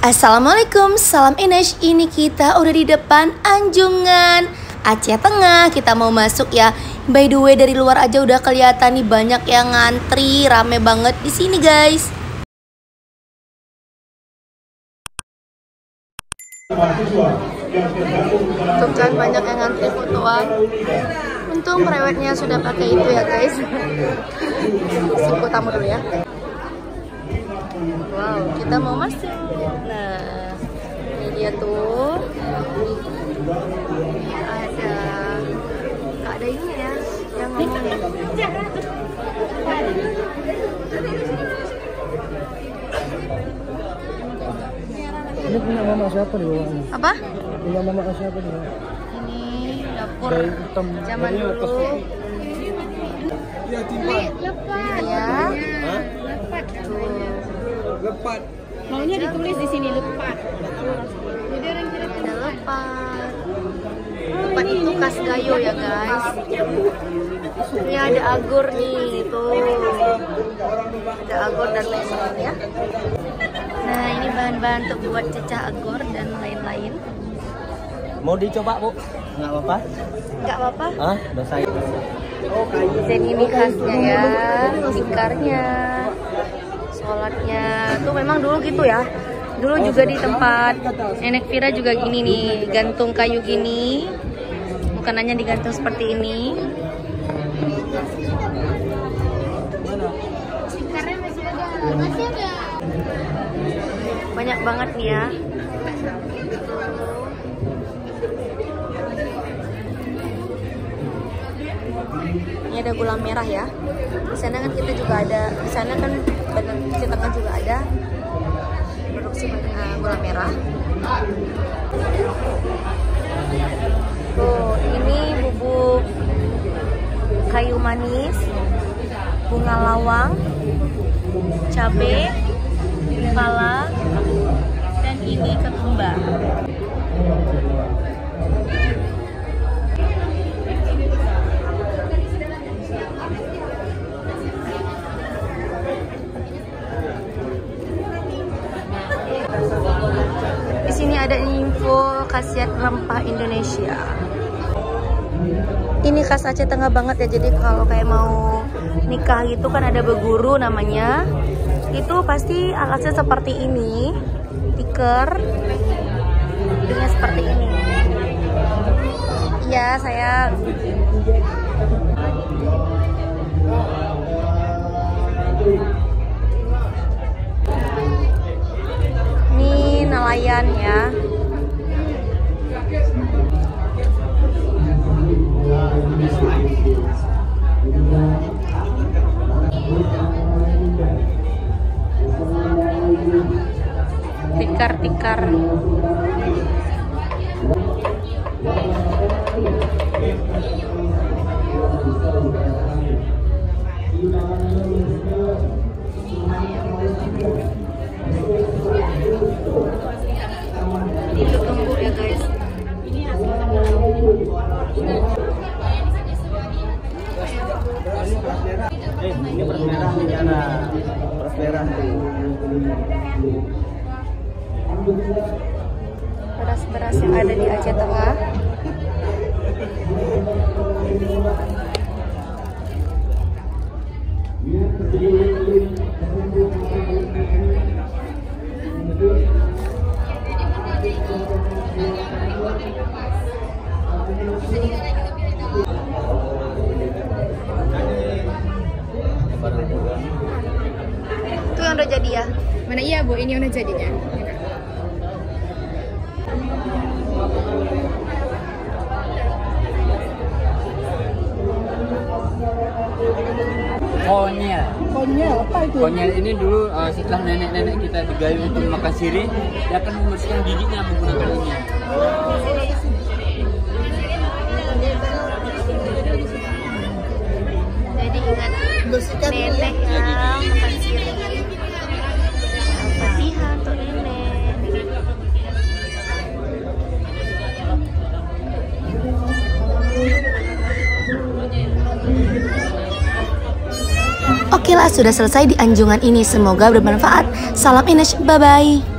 Assalamualaikum, salam Ines. Ini kita udah di depan Anjungan Aceh Tengah. Kita mau masuk ya. By the way, dari luar aja udah kelihatan nih banyak yang ngantri, rame banget di sini guys. Tuh kan banyak yang ngantri fotoan. Untung prewednya sudah pakai itu ya guys. Siku tamu dulu ya. Wow, kita mau masuk. Nah, ini dia tuh. Ada ini ya, yang ngomongin. Ini punya mama siapa di bawahnya? Apa? Punya mama siapa di bawah? Ini dapur zaman Ini dulu. Ya, timah. Lepat. Ya. Lepat namanya. Lepat. Maunya ditulis di sini lepat. Jadi orang kira Ada lepat. Lepat itu khas Gayo ya guys. Ini ada agur nih, tuh. Ada agur dan lain-lain ya. Nah, ini bahan-bahan untuk buat cecah agur dan lain-lain. Mau dicoba, Bu? Enggak apa-apa? Enggak apa-apa. Hah? Udah saya. Dan ini khasnya ya, tikarnya, sholatnya. Tuh memang dulu gitu ya. Dulu juga di tempat Nenek Vira juga gini nih, gantung kayu gini. Makanannya digantung seperti ini. Karena masih ada. Banyak banget nih ya. Ini ada gula merah ya. Di sana kan kita juga ada. Di sana kan Aceh Tengah juga ada produksi gula merah. Tuh, ini bubuk kayu manis, bunga lawang, cabai, pala, dan ini ketumbar. Di sini ada info khasiat rempah Indonesia. Ini khas Aceh Tengah banget ya. Jadi kalau kayak mau nikah gitu kan ada beguru namanya. Itu pasti alasnya seperti ini, tikar dengan seperti ini. Iya, saya ini nelayan ya. Tikar-tikar. Itu tunggu ya guys. Ini beras merah nih, Ana. Beras merah nih. Beras-beras yang ada di Aceh Tengah. Itu yang udah jadi ya? Mana iya Bu, ini udah jadinya. Konyel. Konyel apa itu? Konyel ini dulu setelah nenek-nenek kita digayu untuk makan sirih, dia akan membersihkan giginya menggunakan ini. Jadi ingat nenek ya, makan sirih. Al-Fatihah untuk nenek. Oke lah, sudah selesai di Anjungan ini. Semoga bermanfaat. Salam Ines, bye-bye.